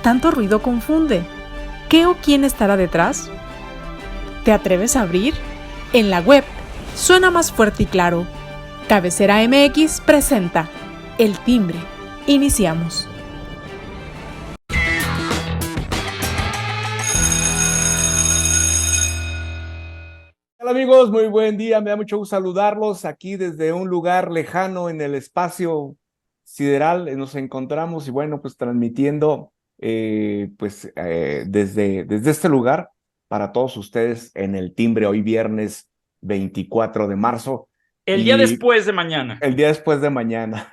tanto ruido confunde. ¿Qué o quién estará detrás? ¿Te atreves a abrir? En la web suena más fuerte y claro. Cabecera MX presenta El Timbre. Iniciamos. Hola amigos, muy buen día, me da mucho gusto saludarlos aquí desde un lugar lejano en el espacio sideral. Nos encontramos y bueno, pues transmitiendo desde este lugar para todos ustedes en El Timbre hoy viernes 24 de marzo El día y después de mañana. el día después de mañana.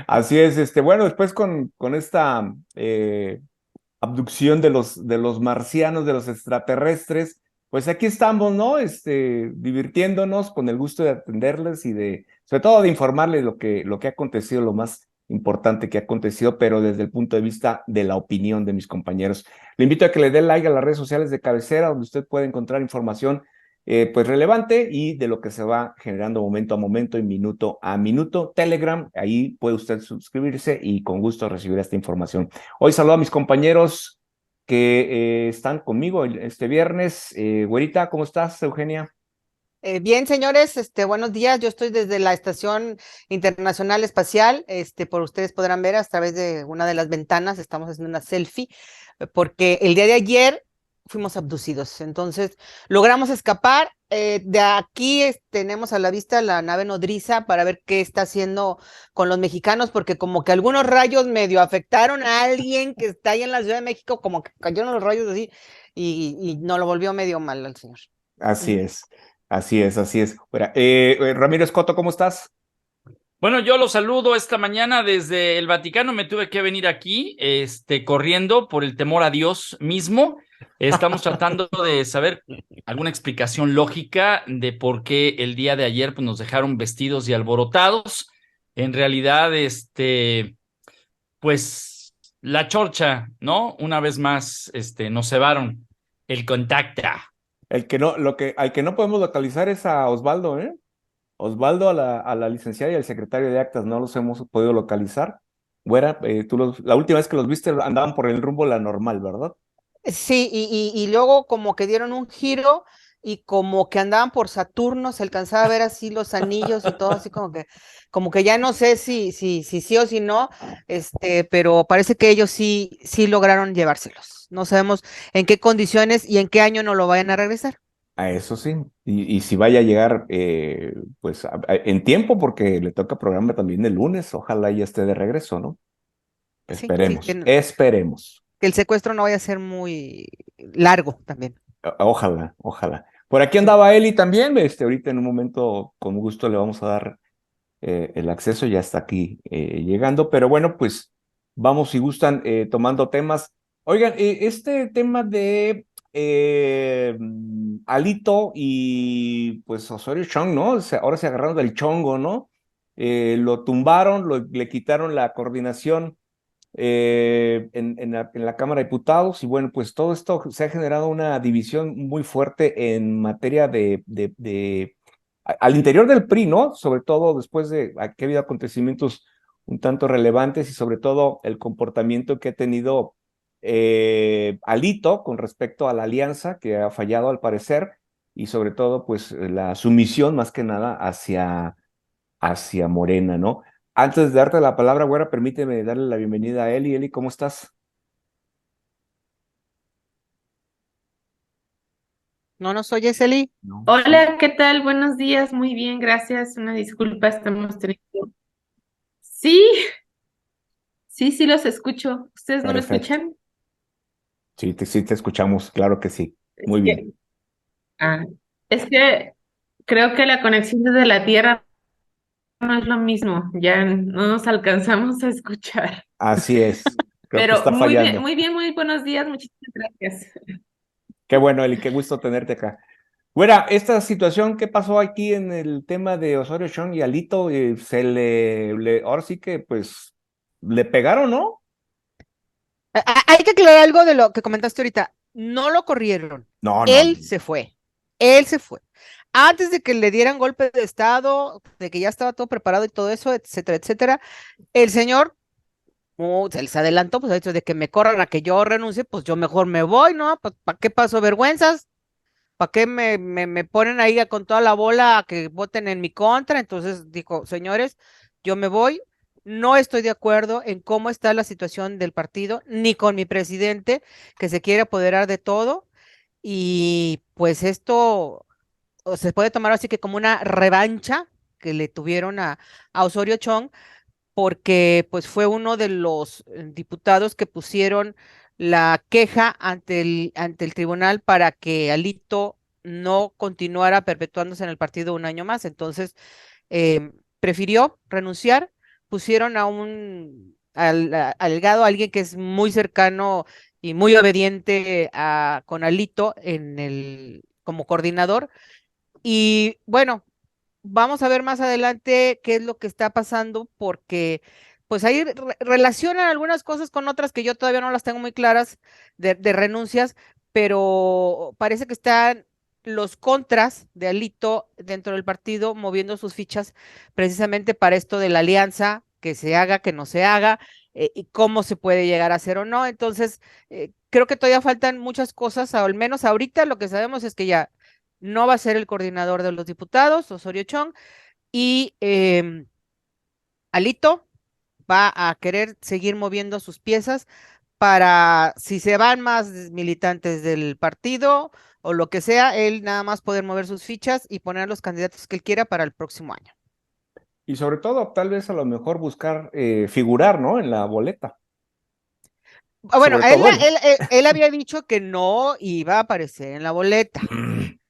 Así es, bueno, después con esta abducción de los marcianos, de los extraterrestres, pues aquí estamos, ¿no? Divirtiéndonos con el gusto de atenderles y sobre todo de informarles lo que ha acontecido, lo más importante que ha acontecido, pero desde el punto de vista de la opinión de mis compañeros. Le invito a que le dé like a las redes sociales de cabecera, donde usted puede encontrar información pues relevante y de lo que se va generando momento a momento y minuto a minuto. Telegram, ahí puede usted suscribirse y con gusto recibir esta información. Hoy saludo a mis compañeros que están conmigo este viernes. Güerita, ¿cómo estás, Eugenia? Bien, señores, buenos días. Yo estoy desde la Estación Internacional Espacial. Por ustedes podrán ver a través de una de las ventanas, estamos haciendo una selfie, porque el día de ayer fuimos abducidos. Entonces, logramos escapar. De aquí tenemos a la vista la nave nodriza para ver qué está haciendo con los mexicanos, porque como que algunos rayos medio afectaron a alguien que está ahí en la Ciudad de México, como que cayeron los rayos así, y nos lo volvió medio mal al señor. Así es, así es, así es. Ramiro Escoto, ¿cómo estás? Bueno, yo los saludo esta mañana desde el Vaticano. Me tuve que venir aquí, corriendo por el temor a Dios mismo. Estamos tratando de saber alguna explicación lógica de por qué el día de ayer pues, nos dejaron vestidos y alborotados. En realidad, pues la chorcha, ¿no? Una vez más, nos cebaron el contacto. Al que no podemos localizar es a Osvaldo, ¿eh? Osvaldo, a la licenciada y al secretario de actas, no los hemos podido localizar. Güera, la última vez que los viste andaban por el rumbo la normal, ¿verdad? Sí, y luego como que dieron un giro y como que andaban por Saturno, se alcanzaba a ver así los anillos y todo, así como que ya no sé si sí o si no, pero parece que ellos sí lograron llevárselos. No sabemos en qué condiciones y en qué año no lo vayan a regresar. A eso sí, y si vaya a llegar en tiempo, porque le toca programa también el lunes, ojalá ya esté de regreso, ¿no? Sí, Esperemos, esperemos. que el secuestro no vaya a ser muy largo también. Ojalá, ojalá. Por aquí Sí. andaba Eli también, ahorita en un momento con gusto le vamos a dar el acceso, ya está aquí llegando, pero bueno, pues vamos si gustan tomando temas. Oigan, este tema de Alito y pues Osorio Chong, ¿no? Ahora se agarraron del chongo, ¿no? Lo tumbaron, le quitaron la coordinación en la Cámara de Diputados y bueno, pues todo esto se ha generado una división muy fuerte en materia al interior del PRI, ¿no? Sobre todo después de que ha habido acontecimientos un tanto relevantes y sobre todo el comportamiento que ha tenido Alito con respecto a la alianza que ha fallado al parecer y sobre todo pues la sumisión más que nada hacia Morena, ¿no? Antes de darte la palabra, güera, permíteme darle la bienvenida a Eli. Eli, ¿cómo estás? ¿No nos oyes, Eli? No. Hola, ¿qué tal? Buenos días, muy bien, gracias. Una disculpa, estamos teniendo. Sí, sí, los escucho. ¿Ustedes no me Perfecto. escuchan? Sí te escuchamos, claro que sí. Es Muy bien. que, ah, es que creo que la conexión desde la Tierra no es lo mismo, ya no nos alcanzamos a escuchar. Así es. Creo que Pero está fallando. muy bien, muy buenos días, muchísimas gracias. Qué bueno, Eli, qué gusto tenerte acá. Güera, esta situación que pasó aquí en el tema de Osorio Chong y Alito, ahora sí que pues le pegaron, ¿no? Hay que aclarar algo de lo que comentaste ahorita. No lo corrieron. No, no, no. Él se fue. Él se fue. Antes de que le dieran golpe de estado, de que ya estaba todo preparado y todo eso, etcétera, etcétera, el señor Se les adelantó, pues, el hecho de que me corran a que yo renuncie, pues yo mejor me voy, ¿no? Pues, ¿para qué paso vergüenzas? ¿Para qué me ponen ahí con toda la bola a que voten en mi contra? Entonces dijo, señores, yo me voy, no estoy de acuerdo en cómo está la situación del partido, ni con mi presidente, que se quiere apoderar de todo, y pues esto se puede tomar así que como una revancha que le tuvieron a Osorio Chong, porque pues fue uno de los diputados que pusieron la queja ante el tribunal para que Alito no continuara perpetuándose en el partido un año más. Entonces, prefirió renunciar, pusieron al Gado, a alguien que es muy cercano y muy obediente con Alito como coordinador. Y bueno, vamos a ver más adelante qué es lo que está pasando, porque pues ahí relacionan algunas cosas con otras que yo todavía no las tengo muy claras de renuncias, pero parece que están los contras de Alito dentro del partido moviendo sus fichas precisamente para esto de la alianza, que se haga, que no se haga, y cómo se puede llegar a hacer o no. Entonces, creo que todavía faltan muchas cosas, al menos ahorita lo que sabemos es que ya no va a ser el coordinador de los diputados, Osorio Chong, y Alito va a querer seguir moviendo sus piezas para, si se van más militantes del partido o lo que sea, él nada más poder mover sus fichas y poner los candidatos que él quiera para el próximo año. Y sobre todo, tal vez a lo mejor buscar figurar, ¿no? En la boleta. Bueno, Sobre todo él. él había dicho que no iba a aparecer en la boleta.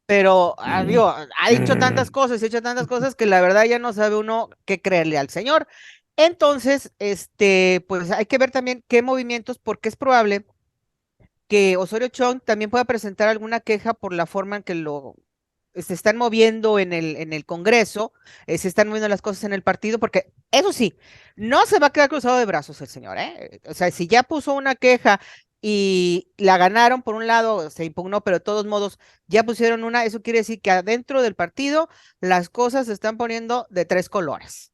Pero digo, ha dicho tantas cosas, ha hecho tantas cosas que la verdad ya no sabe uno qué creerle al señor. Entonces, pues hay que ver también qué movimientos, porque es probable que Osorio Chong también pueda presentar alguna queja por la forma en que se están moviendo en el Congreso, se están moviendo las cosas en el partido, porque eso sí, no se va a quedar cruzado de brazos el señor, ¿eh? O sea, si ya puso una queja y la ganaron, por un lado se impugnó, pero de todos modos ya pusieron una, eso quiere decir que adentro del partido las cosas se están poniendo de tres colores.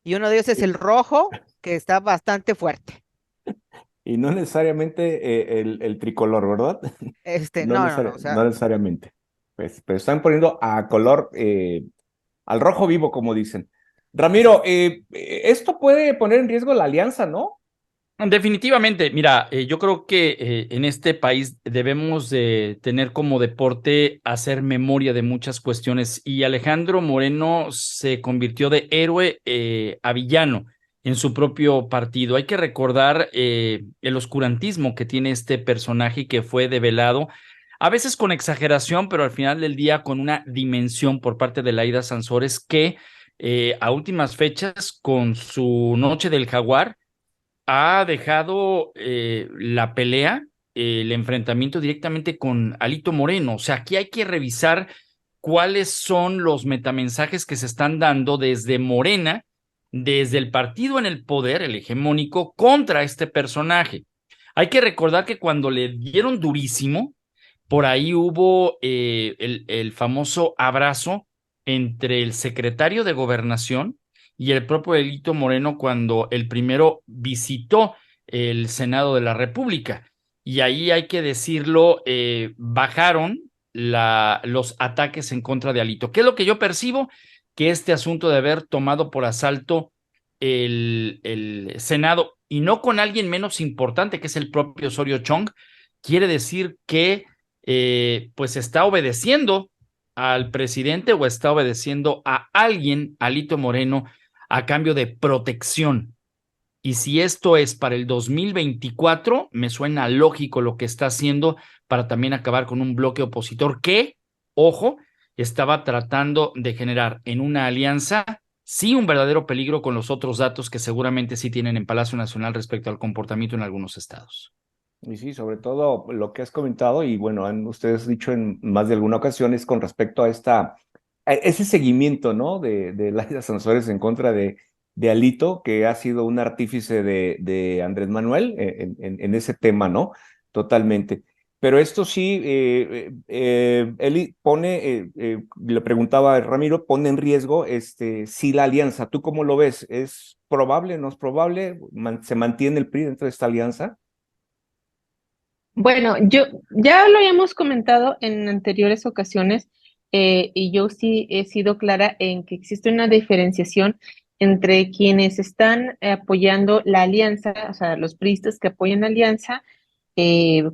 Y uno de ellos es el rojo, que está bastante fuerte. Y no necesariamente el tricolor, ¿verdad? No, No, o no sea, necesariamente. Pues, pero están poniendo a color, al rojo vivo, como dicen. Ramiro, esto puede poner en riesgo la alianza, ¿no? Definitivamente, mira, yo creo que en este país debemos de tener como deporte hacer memoria de muchas cuestiones y Alejandro Moreno se convirtió de héroe a villano en su propio partido. Hay que recordar el oscurantismo que tiene este personaje y que fue develado, a veces con exageración, pero al final del día con una dimensión por parte de Laida Sansores que a últimas fechas con su Noche del Jaguar ha dejado la pelea, el enfrentamiento directamente con Alito Moreno. O sea, aquí hay que revisar cuáles son los metamensajes que se están dando desde Morena, desde el partido en el poder, el hegemónico, contra este personaje. Hay que recordar que cuando le dieron durísimo, por ahí hubo el famoso abrazo entre el secretario de Gobernación y el propio Elito Moreno cuando el primero visitó el Senado de la República. Y ahí hay que decirlo, bajaron los ataques en contra de Alito. ¿Qué es lo que yo percibo? Que este asunto de haber tomado por asalto el Senado y no con alguien menos importante que es el propio Osorio Chong, quiere decir que pues está obedeciendo al presidente o está obedeciendo a alguien, Alito Moreno, a cambio de protección. Y si esto es para el 2024, me suena lógico lo que está haciendo para también acabar con un bloque opositor que, ojo, estaba tratando de generar en una alianza, sí, un verdadero peligro con los otros datos que seguramente sí tienen en Palacio Nacional respecto al comportamiento en algunos estados. Y sí, sobre todo lo que has comentado, y bueno, han ustedes dicho en más de alguna ocasión, es con respecto a ese seguimiento, ¿no? De Laida Sansores en contra de Alito, que ha sido un artífice de Andrés Manuel en ese tema, ¿no? Totalmente. pero esto sí, Eli le preguntaba a Ramiro, pone en riesgo sí la alianza. ¿Tú cómo lo ves? ¿Es probable, no es probable? ¿Se mantiene el PRI dentro de esta alianza? Bueno, yo ya lo habíamos comentado en anteriores ocasiones, y yo sí he sido clara en que existe una diferenciación entre quienes están apoyando la alianza, o sea, los priistas que apoyan la alianza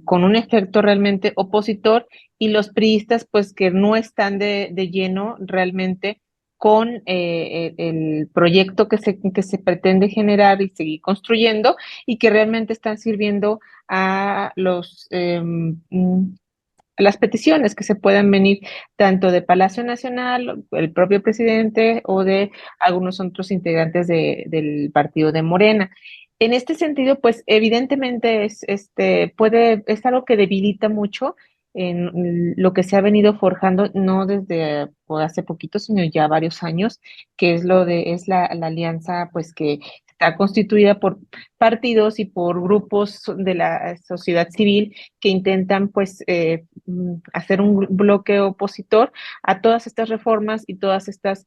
con un efecto realmente opositor, y los priistas pues que no están de lleno realmente con el proyecto que se pretende generar y seguir construyendo, y que realmente están sirviendo a las peticiones que se puedan venir tanto de Palacio Nacional, el propio presidente o de algunos otros integrantes del partido de Morena. En este sentido, pues evidentemente es algo que debilita mucho en lo que se ha venido forjando, no desde pues, hace poquito, sino ya varios años, que es la alianza, pues que está constituida por partidos y por grupos de la sociedad civil que intentan pues hacer un bloque opositor a todas estas reformas y todas estas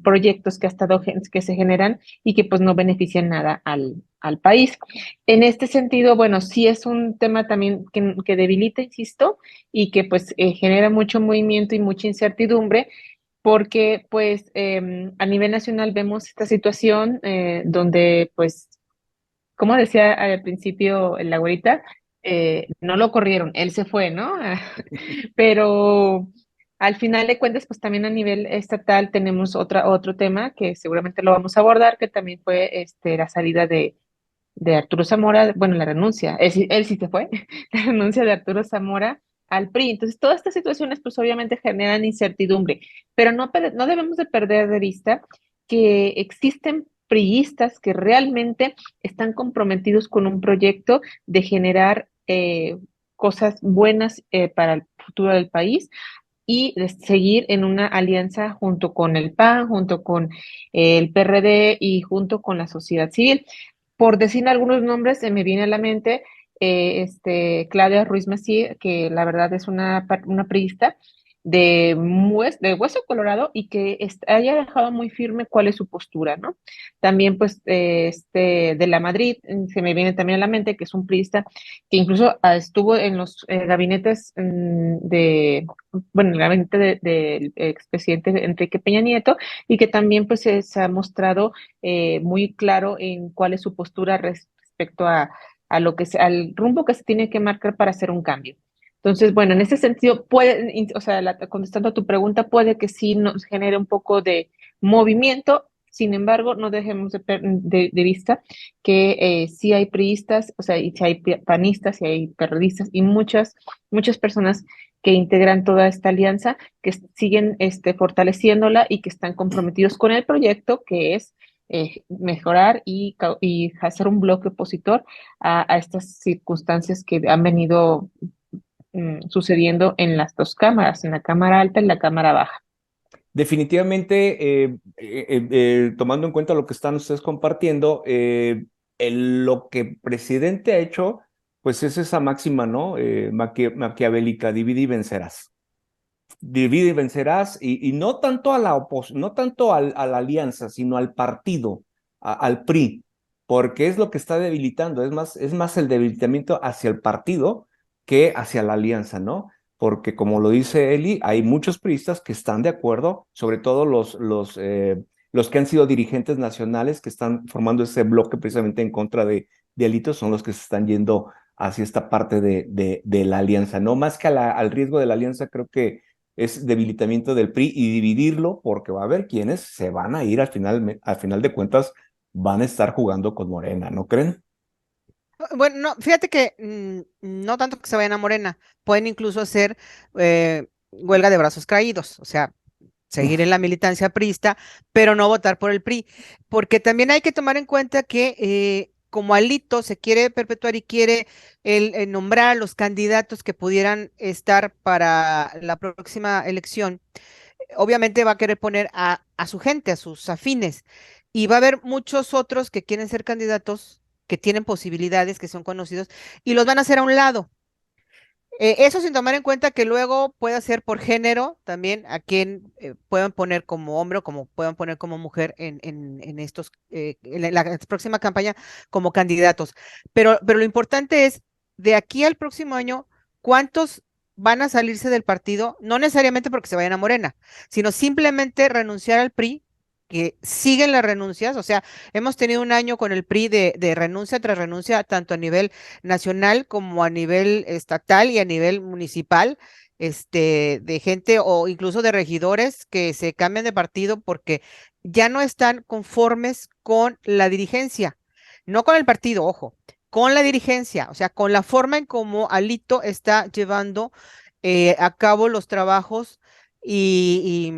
proyectos que se generan y que pues no benefician nada al país. En este sentido, bueno, sí es un tema también que debilita, insisto, y que pues genera mucho movimiento y mucha incertidumbre, porque pues a nivel nacional vemos esta situación donde pues como decía al principio la güerita, no lo corrieron, él se fue, ¿no? Pero al final de cuentas, pues también a nivel estatal tenemos otro tema que seguramente lo vamos a abordar, que también fue la salida de Arturo Zamora, bueno, la renuncia, él sí se fue, la renuncia de Arturo Zamora al PRI. Entonces, todas estas situaciones, pues obviamente generan incertidumbre, pero no debemos de perder de vista que existen priistas que realmente están comprometidos con un proyecto de generar cosas buenas para el futuro del país y de seguir en una alianza junto con el PAN, junto con el PRD y junto con la sociedad civil. Por decir algunos nombres, se me viene a la mente Claudia Ruiz Massieu, que la verdad es una priista de hueso colorado y que haya dejado muy firme cuál es su postura, ¿no? También, pues, de la Madrid, se me viene también a la mente que es un priista que incluso estuvo en los gabinetes bueno, el gabinete del expresidente Enrique Peña Nieto, y que también, pues, se ha mostrado muy claro en cuál es su postura respecto a al rumbo que se tiene que marcar para hacer un cambio. Entonces, bueno, en ese sentido, o sea, contestando a tu pregunta, puede que sí nos genere un poco de movimiento. Sin embargo, no dejemos de vista que sí hay priistas, o sea, y sí hay panistas, y hay perredistas, y muchas personas que integran toda esta alianza, que siguen fortaleciéndola y que están comprometidos con el proyecto, que es mejorar y hacer un bloque opositor a estas circunstancias que han venido sucediendo en las dos cámaras, en la Cámara Alta y la Cámara Baja. Definitivamente, tomando en cuenta lo que están ustedes compartiendo, lo que el presidente ha hecho, pues es esa máxima, ¿no? Maquiavélica, divide y vencerás. Divide y vencerás, y no tanto a no tanto a la alianza, sino al partido, al PRI, porque es lo que está debilitando, es más el debilitamiento hacia el partido que hacia la alianza, ¿no? Porque como lo dice Eli, hay muchos priistas que están de acuerdo, sobre todo los que han sido dirigentes nacionales que están formando ese bloque precisamente en contra de Alito, son los que se están yendo hacia esta parte de la alianza, ¿no? Más que al riesgo de la alianza, creo que es debilitamiento del PRI y dividirlo, porque va a haber quienes se van a ir al final de cuentas, van a estar jugando con Morena, ¿no creen? Bueno, no, fíjate que no tanto que se vayan a Morena, pueden incluso hacer huelga de brazos caídos, o sea, seguir en la militancia priista, pero no votar por el PRI, porque también hay que tomar en cuenta que como Alito se quiere perpetuar y quiere nombrar a los candidatos que pudieran estar para la próxima elección, obviamente va a querer poner a su gente, a sus afines, y va a haber muchos otros que quieren ser candidatos, que tienen posibilidades, que son conocidos, y los van a hacer a un lado. Eso sin tomar en cuenta que luego puede ser por género también a quien puedan poner como hombre o como puedan poner como mujer en estos, en la próxima campaña como candidatos. Pero lo importante es, de aquí al próximo año, ¿cuántos van a salirse del partido? No necesariamente porque se vayan a Morena, sino simplemente renunciar al PRI, que siguen las renuncias. O sea, hemos tenido un año con el PRI de renuncia tras renuncia, tanto a nivel nacional como a nivel estatal y a nivel municipal, de gente o incluso de regidores que se cambian de partido porque ya no están conformes con la dirigencia, no con el partido, ojo, con la dirigencia, o sea, con la forma en cómo Alito está llevando a cabo los trabajos y,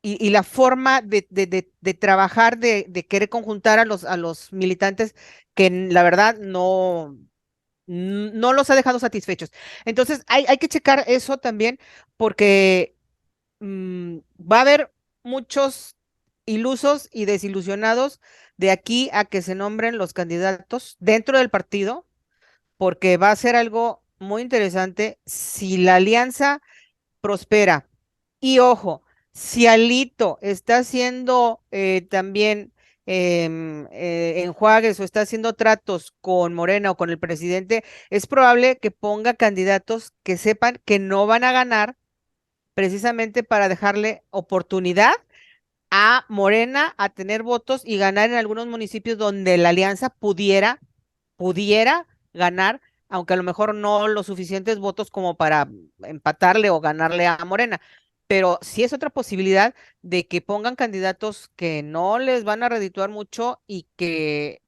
y la forma de trabajar, de querer conjuntar a los militantes que la verdad no los ha dejado satisfechos. Entonces, hay que checar eso también porque va a haber muchos ilusos y desilusionados de aquí a que se nombren los candidatos dentro del partido, porque va a ser algo muy interesante si la alianza prospera. Y ojo, si Alito está haciendo también enjuagues o está haciendo tratos con Morena o con el presidente, es probable que ponga candidatos que sepan que no van a ganar precisamente para dejarle oportunidad a Morena a tener votos y ganar en algunos municipios donde la alianza pudiera ganar, aunque a lo mejor no los suficientes votos como para empatarle o ganarle a Morena. Pero sí es otra posibilidad de que pongan candidatos que no les van a redituar mucho y que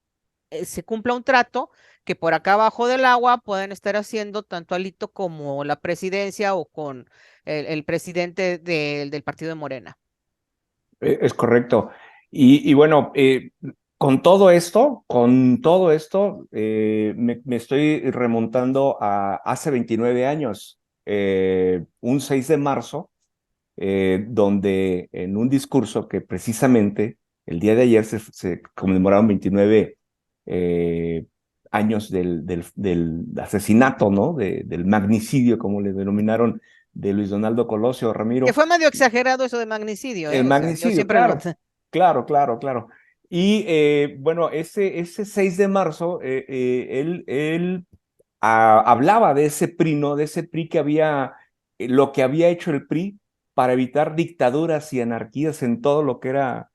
se cumpla un trato que por acá abajo del agua pueden estar haciendo tanto Alito como la presidencia o con el presidente del partido de Morena. Es correcto. Y bueno, con todo esto, me estoy remontando a hace 29 años, un 6 de marzo, donde en un discurso que precisamente el día de ayer se conmemoraron 29 años del asesinato, ¿no? Del magnicidio, como le denominaron, de Luis Donaldo Colosio, Que Ramiro. fue medio exagerado eso de magnicidio, El O sea, yo magnicidio, siempre lo... claro, claro, claro, claro. Y bueno, ese 6 de marzo, él hablaba de ese PRI, ¿no? De ese PRI que había, lo que había hecho el PRI para evitar dictaduras y anarquías en todo lo que era,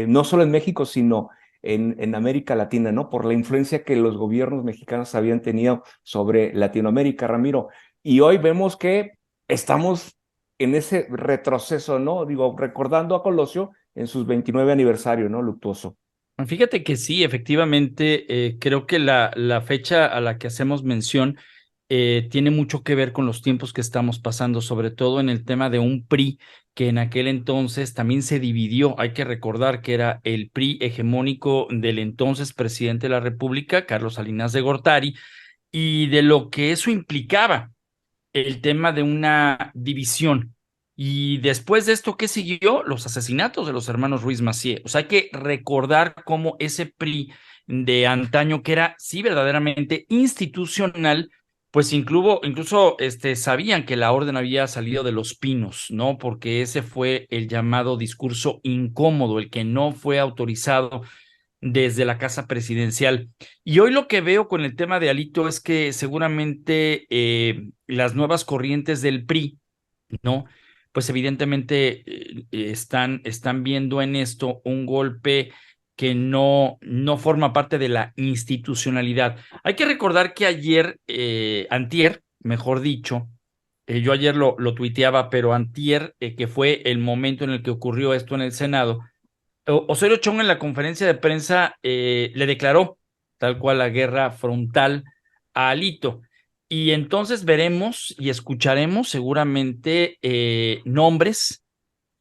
no solo en México, sino en América Latina, ¿no? Por la influencia que los gobiernos mexicanos habían tenido sobre Latinoamérica, Ramiro. Y hoy vemos que estamos en ese retroceso, ¿no? Digo, recordando a Colosio en sus 29 aniversario, ¿no? Luctuoso. Fíjate que sí, efectivamente, creo que la fecha a la que hacemos mención tiene mucho que ver con los tiempos que estamos pasando, sobre todo en el tema de un PRI que en aquel entonces también se dividió. Hay que recordar que era el PRI hegemónico del entonces presidente de la República, Carlos Salinas de Gortari, y de lo que eso implicaba, el tema de una división. Y después de esto, ¿qué siguió? Los asesinatos de los hermanos Ruiz Massieu. O sea, hay que recordar cómo ese PRI de antaño, que era, sí, verdaderamente institucional, pues incluso sabían que la orden había salido de Los Pinos, ¿no? Porque ese fue el llamado discurso incómodo, el que no fue autorizado desde la casa presidencial. Y hoy lo que veo con el tema de Alito es que seguramente las nuevas corrientes del PRI, ¿no? Pues evidentemente están viendo en esto un golpe que no forma parte de la institucionalidad. Hay que recordar que antier, mejor dicho, yo ayer lo tuiteaba, pero antier, que fue el momento en el que ocurrió esto en el Senado, Osorio Chong en la conferencia de prensa le declaró tal cual la guerra frontal a Alito. Y entonces veremos y escucharemos seguramente nombres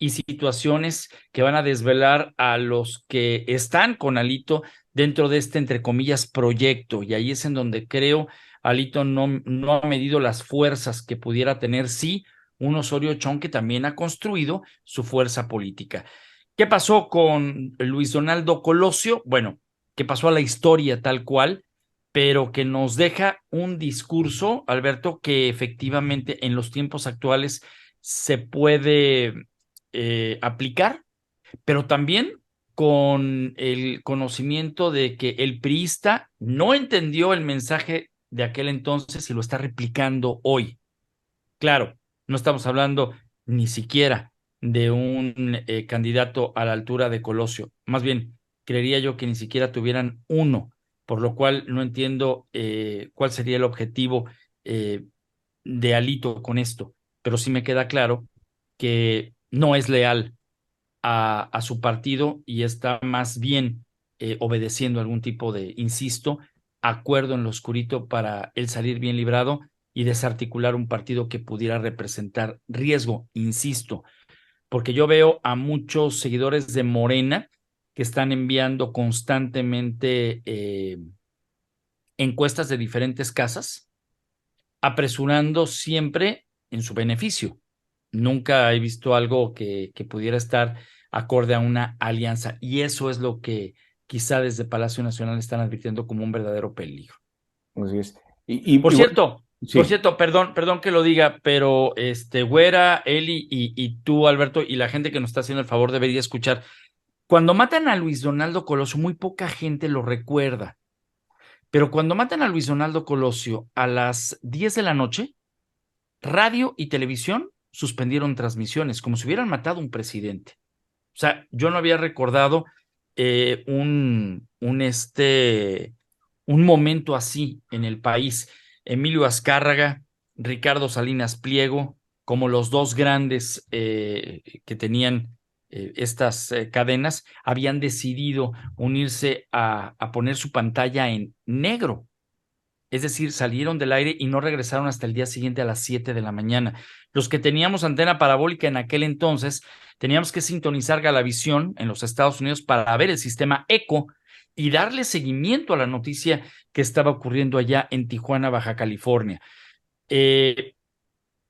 y situaciones que van a desvelar a los que están con Alito dentro de este, entre comillas, proyecto. Y ahí es en donde creo Alito no ha medido las fuerzas que pudiera tener, sí, un Osorio Chong que también ha construido su fuerza política. ¿Qué pasó con Luis Donaldo Colosio? Bueno, que pasó a la historia tal cual, pero que nos deja un discurso, Alberto, que efectivamente en los tiempos actuales se puede aplicar, pero también con el conocimiento de que el priista no entendió el mensaje de aquel entonces y lo está replicando hoy. Claro, no estamos hablando ni siquiera de un candidato a la altura de Colosio. Más bien, creería yo que ni siquiera tuvieran uno, por lo cual no entiendo cuál sería el objetivo eh, de Alito con esto. Pero sí me queda claro que no es leal a su partido y está más bien obedeciendo algún tipo de, insisto, acuerdo en lo oscurito para él salir bien librado y desarticular un partido que pudiera representar riesgo, insisto, porque yo veo a muchos seguidores de Morena que están enviando constantemente encuestas de diferentes casas, apresurando siempre en su beneficio. Nunca he visto algo que pudiera estar acorde a una alianza, y eso es lo que quizá desde Palacio Nacional están advirtiendo como un verdadero peligro. Así es. Por Bueno, cierto, sí, perdón que lo diga, pero Güera, Eli y tú, Alberto, y la gente que nos está haciendo el favor debería escuchar. Cuando matan a Luis Donaldo Colosio, muy poca gente lo recuerda, pero cuando matan a Luis Donaldo Colosio a las 10 de la noche, radio y televisión suspendieron transmisiones, como si hubieran matado a un presidente. O sea, yo no había recordado un momento así en el país. Emilio Azcárraga, Ricardo Salinas Pliego, como los dos grandes que tenían estas cadenas, habían decidido unirse a poner su pantalla en negro. Es decir, salieron del aire y no regresaron hasta el día siguiente a las 7 de la mañana. Los que teníamos antena parabólica en aquel entonces, teníamos que sintonizar Galavisión en los Estados Unidos para ver el sistema ECO y darle seguimiento a la noticia que estaba ocurriendo allá en Tijuana, Baja California.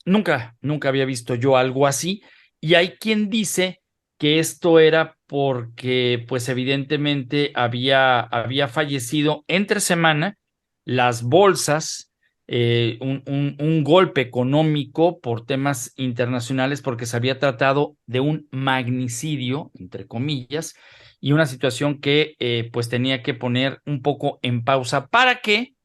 Nunca había visto yo algo así, y hay quien dice que esto era porque, pues evidentemente había fallecido entre semana las bolsas, un golpe económico por temas internacionales, porque se había tratado de un magnicidio, entre comillas, y una situación que pues tenía que poner un poco en pausa para que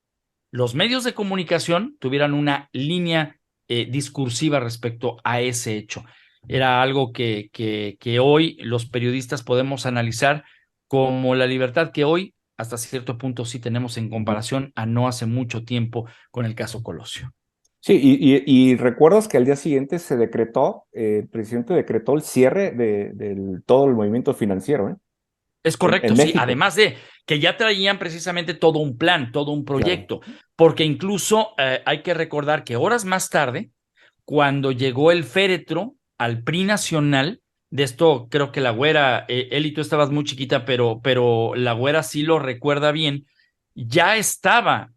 los medios de comunicación tuvieran una línea discursiva respecto a ese hecho. Era algo que hoy los periodistas podemos analizar como la libertad que hoy, hasta cierto punto, sí tenemos en comparación a no hace mucho tiempo con el caso Colosio. sí, y recuerdas que al día siguiente se decretó, el presidente decretó el cierre de todo el movimiento financiero, ¿eh? Es En correcto, sí, México. además de que ya traían precisamente todo un plan, todo un Claro. proyecto, porque incluso hay que recordar que horas más tarde, cuando llegó el féretro al PRI nacional, de esto creo que la Güera, él y tú estabas muy chiquita, pero la Güera sí lo recuerda bien, ya estaba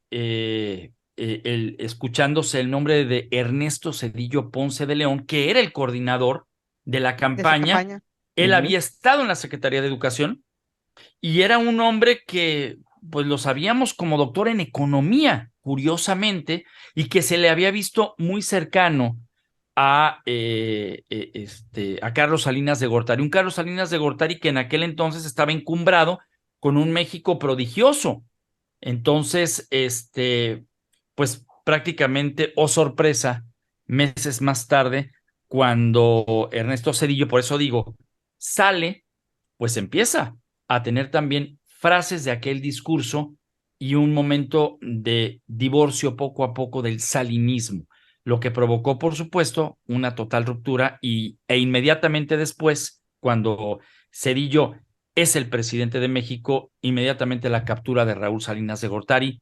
escuchándose el nombre de Ernesto Zedillo Ponce de León, que era el coordinador de la de esa campaña. campaña. Él Ujú. había estado en la Secretaría de Educación y era un hombre que pues lo sabíamos como doctor en economía, curiosamente, y que se le había visto muy cercano a Carlos Salinas de Gortari. Un Carlos Salinas de Gortari que en aquel entonces estaba encumbrado con un México prodigioso. Entonces, pues prácticamente, oh sorpresa, meses más tarde, cuando Ernesto Zedillo, por eso digo, sale, pues empieza a tener también frases de aquel discurso y un momento de divorcio poco a poco del salinismo, lo que provocó, por supuesto, una total ruptura e inmediatamente después, cuando Zedillo es el presidente de México, inmediatamente la captura de Raúl Salinas de Gortari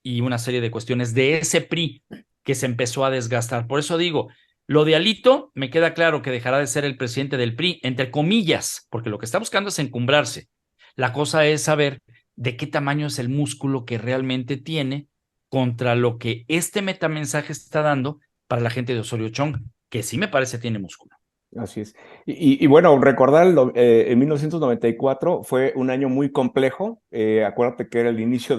y una serie de cuestiones de ese PRI que se empezó a desgastar. Por eso digo, lo de Alito me queda claro que dejará de ser el presidente del PRI, entre comillas, porque lo que está buscando es encumbrarse. La cosa es saber de qué tamaño es el músculo que realmente tiene contra lo que este metamensaje está dando para la gente de Osorio Chong, que sí me parece tiene músculo. Así es. Y bueno, recordar, en 1994 fue un año muy complejo. Acuérdate que era el inicio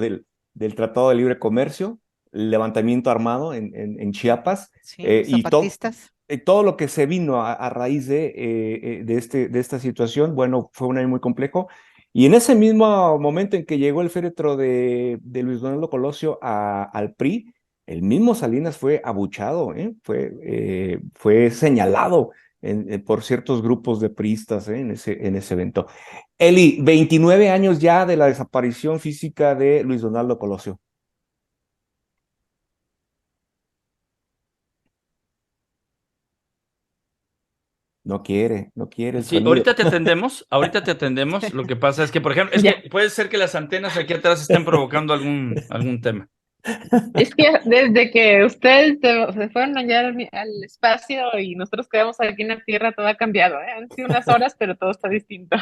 del Tratado de Libre Comercio, el levantamiento armado en Chiapas, Sí, y zapatistas. todo lo que se vino a raíz de esta situación. Bueno, fue un año muy complejo. Y en ese mismo momento en que llegó el féretro de Luis Donaldo Colosio al PRI, el mismo Salinas fue abuchado, fue señalado por ciertos grupos de priistas, en ese evento. Eli, 29 años ya de la desaparición física de Luis Donaldo Colosio. No quiere el Sí, sonido. ahorita te atendemos. Lo que pasa es que, por ejemplo, es Ya, que puede ser que las antenas aquí atrás estén provocando algún tema. es que desde que ustedes se fueron allá al espacio y nosotros quedamos aquí en la Tierra, todo ha cambiado, ¿eh? Han sido unas horas, pero todo está distinto.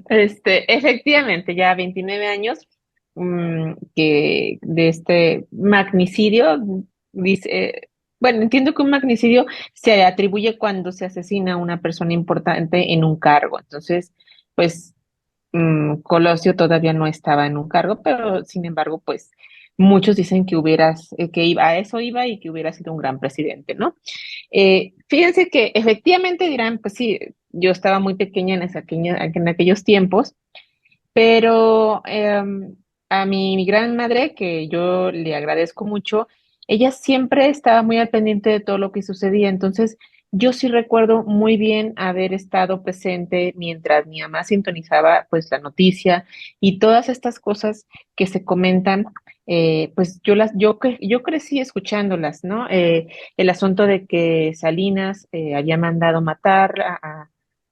Efectivamente, ya 29 años que de este magnicidio, dice, bueno, entiendo que un magnicidio se atribuye cuando se asesina a una persona importante en un cargo. Entonces, pues Colosio todavía no estaba en un cargo, pero sin embargo, pues muchos dicen que que iba, a eso iba y que hubiera sido un gran presidente, ¿no? Fíjense que efectivamente dirán, pues sí, yo estaba muy pequeña en aquellos tiempos, pero a mi gran madre, que yo le agradezco mucho, ella siempre estaba muy al pendiente de todo lo que sucedía. Entonces, yo sí recuerdo muy bien haber estado presente mientras mi mamá sintonizaba pues la noticia y todas estas cosas que se comentan. Pues yo crecí escuchándolas, ¿no? El asunto de que Salinas había mandado matar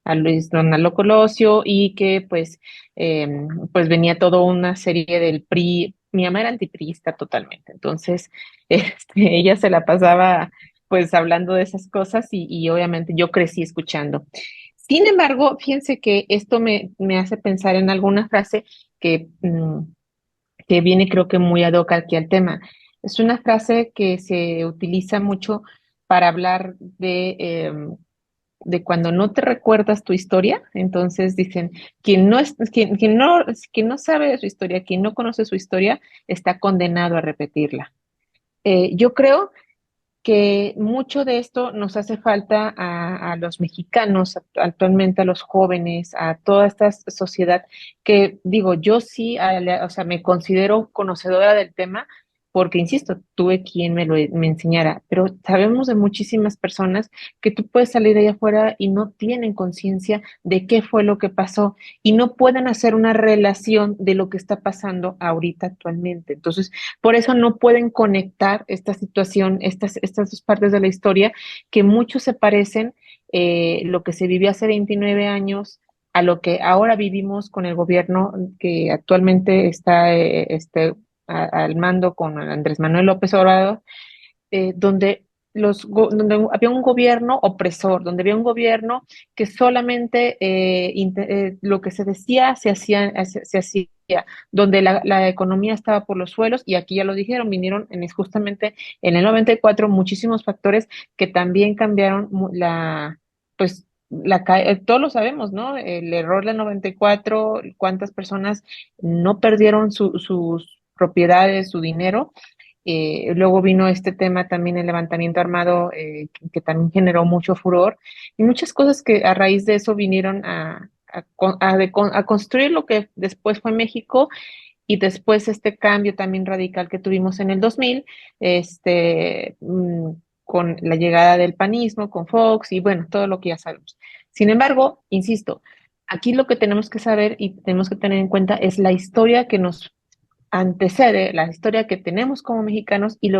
a Luis Donaldo Colosio y que eh, pues venía toda una serie del PRI. Mi mamá era antipriista totalmente, entonces ella se la pasaba pues hablando de esas cosas y obviamente yo crecí escuchando. Sin embargo, fíjense que esto me hace pensar en alguna frase que, que viene creo que muy ad hoc aquí al tema. Es una frase que se utiliza mucho para hablar de cuando no te recuerdas tu historia. Entonces dicen, quien no sabe de su historia, quien no conoce su historia, está condenado a repetirla. Yo creo que mucho de esto nos hace falta a los mexicanos, actualmente a los jóvenes, a toda esta sociedad, que digo, yo sí, o sea, me considero conocedora del tema, porque, insisto, tuve quien me enseñara, pero sabemos de muchísimas personas que tú puedes salir de allá afuera y no tienen conciencia de qué fue lo que pasó y no pueden hacer una relación de lo que está pasando ahorita actualmente. Entonces, por eso no pueden conectar esta situación, estas dos partes de la historia, que muchos se parecen, lo que se vivió hace 29 años a lo que ahora vivimos con el gobierno que actualmente está al mando con Andrés Manuel López Obrador, donde donde había un gobierno opresor, donde había un gobierno que solamente lo que se decía se hacía, donde la economía estaba por los suelos, y aquí ya lo dijeron, vinieron justamente en el 94 muchísimos factores que también cambiaron pues, todos lo sabemos, ¿no? El error del 94, cuántas personas no perdieron sus propiedades, su dinero. Luego vino este tema también, el levantamiento armado, que también generó mucho furor, y muchas cosas que a raíz de eso vinieron a construir lo que después fue México, y después este cambio también radical que tuvimos en el 2000, este, mm, con la llegada del panismo, con Fox y bueno, todo lo que ya sabemos. Sin embargo, insisto, aquí lo que tenemos que saber y tenemos que tener en cuenta es la historia que nos antecede, la historia que tenemos como mexicanos, y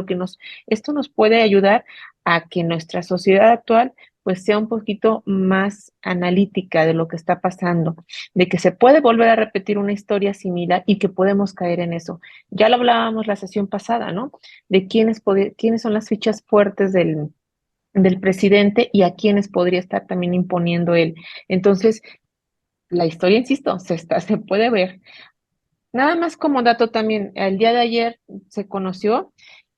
esto nos puede ayudar a que nuestra sociedad actual pues sea un poquito más analítica de lo que está pasando, de que se puede volver a repetir una historia similar y que podemos caer en eso. Ya lo hablábamos la sesión pasada, ¿no? De quiénes son las fichas fuertes del presidente y a quiénes podría estar también imponiendo él. Entonces, la historia, insisto, se puede ver. Nada más como dato también, el día de ayer se conoció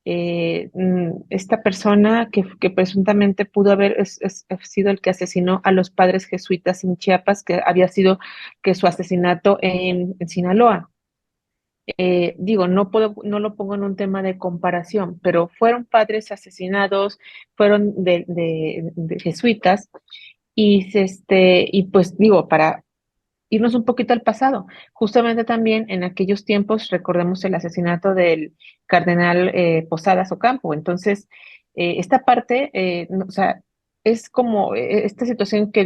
esta persona que presuntamente pudo haber sido el que asesinó a los padres jesuitas en Chiapas, que había sido que su asesinato en Sinaloa. Digo, no lo pongo en un tema de comparación, pero fueron padres asesinados, fueron de jesuitas, y pues digo, para irnos un poquito al pasado, justamente también en aquellos tiempos recordemos el asesinato del cardenal Posadas Ocampo. Entonces, esta parte, o sea, es como esta situación que,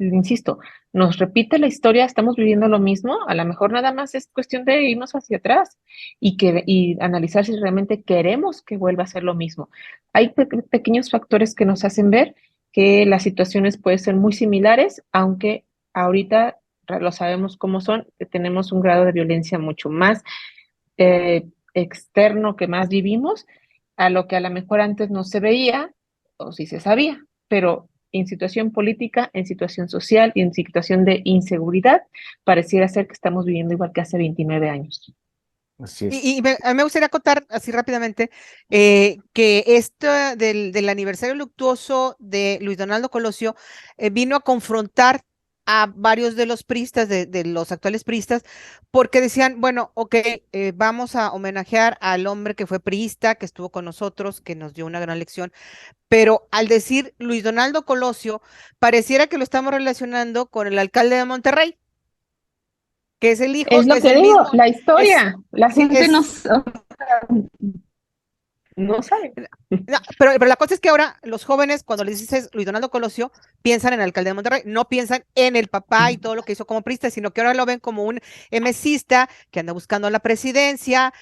insisto, nos repite la historia, estamos viviendo lo mismo, a lo mejor nada más es cuestión de irnos hacia atrás y analizar si realmente queremos que vuelva a ser lo mismo. Hay pequeños factores que nos hacen ver que las situaciones pueden ser muy similares, aunque ahorita lo sabemos cómo son, que tenemos un grado de violencia mucho más externo que más vivimos, a lo que a lo mejor antes no se veía o sí se sabía, pero en situación política, en situación social y en situación de inseguridad, pareciera ser que estamos viviendo igual que hace 29 años. Así es. A mí me gustaría contar así rápidamente que esto del aniversario luctuoso de Luis Donaldo Colosio vino a confrontar a varios de los priistas, de los actuales priistas, porque decían, bueno, ok, vamos a homenajear al hombre que fue priista, que estuvo con nosotros, que nos dio una gran lección, pero al decir Luis Donaldo Colosio, pareciera que lo estamos relacionando con el alcalde de Monterrey, que es el hijo, Es lo es que el digo, mismo, la es, historia, la sí, gente no sabe. no, pero la cosa es que ahora los jóvenes, cuando les dices Luis Donaldo Colosio, piensan en el alcalde de Monterrey, no piensan en el papá y todo lo que hizo como priista, sino que ahora lo ven como un emesista que anda buscando la presidencia,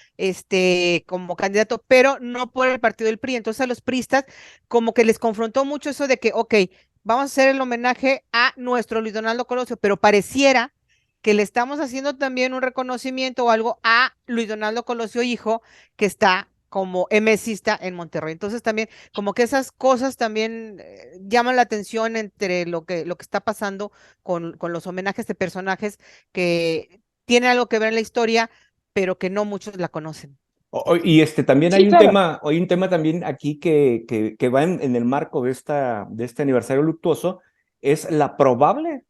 como candidato, pero no por el partido del PRI. Entonces a los priistas como que les confrontó mucho eso de que, ok, vamos a hacer el homenaje a nuestro Luis Donaldo Colosio, pero pareciera que le estamos haciendo también un reconocimiento o algo a Luis Donaldo Colosio, hijo, que está como MSista en Monterrey. Entonces también como que esas cosas también llaman la atención entre lo que está pasando con los homenajes de personajes que tienen algo que ver en la historia, pero que no muchos la conocen. Y también Sí, claro. hay un tema también aquí que va en el marco de este aniversario luctuoso, es la probable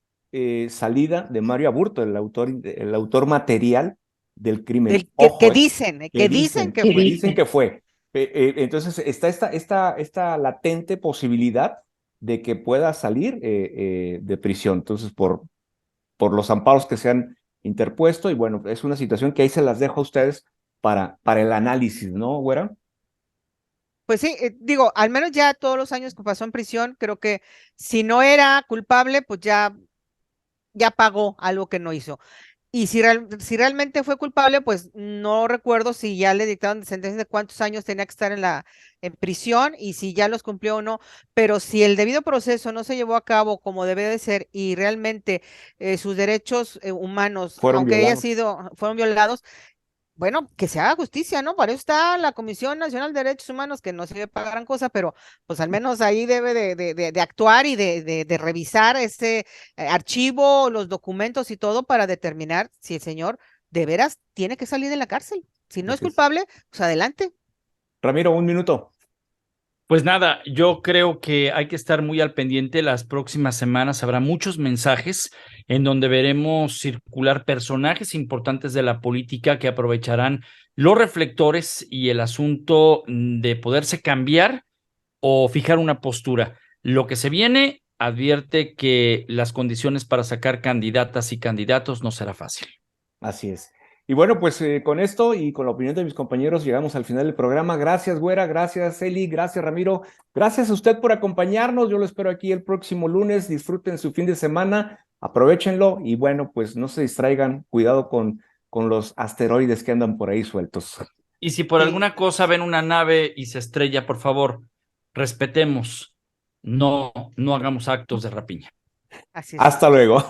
salida de Mario Aburto, el autor material del crimen. Del Ojo, que dicen que ¿Qué que fue. dicen dice? que fue. Entonces está esta latente posibilidad de que pueda salir de prisión. Entonces, por los amparos que se han interpuesto, y bueno, es una situación que ahí se las dejo a ustedes para el análisis, ¿no, güera? Pues sí, digo, al menos ya todos los años que pasó en prisión, creo que si no era culpable, pues ya pagó algo que no hizo. Y si realmente fue culpable, pues no recuerdo si ya le dictaron sentencia de cuántos años tenía que estar en prisión y si ya los cumplió o no. Pero si el debido proceso no se llevó a cabo como debe de ser y realmente sus derechos humanos, Fueron aunque violados. fueron violados, bueno, que se haga justicia, ¿no? Para eso está la Comisión Nacional de Derechos Humanos, que no sirve para gran cosa, pero pues al menos ahí debe de actuar y de revisar ese archivo, los documentos y todo para determinar si el señor de veras tiene que salir de la cárcel. Si no es Así es. culpable, pues adelante. Ramiro, un minuto. Pues nada, yo creo que hay que estar muy al pendiente. Las próximas semanas habrá muchos mensajes en donde veremos circular personajes importantes de la política que aprovecharán los reflectores y el asunto de poderse cambiar o fijar una postura. Lo que se viene advierte que las condiciones para sacar candidatas y candidatos no será fácil. Así es. Y bueno, pues con esto y con la opinión de mis compañeros llegamos al final del programa. Gracias, güera, gracias, Eli, gracias, Ramiro. Gracias a usted por acompañarnos. Yo lo espero aquí el próximo lunes. Disfruten su fin de semana, aprovéchenlo y bueno, pues no se distraigan. Cuidado con los asteroides que andan por ahí sueltos. Y si por Sí, alguna cosa ven una nave y se estrella, por favor, respetemos. No hagamos actos de rapiña. así es. Hasta luego.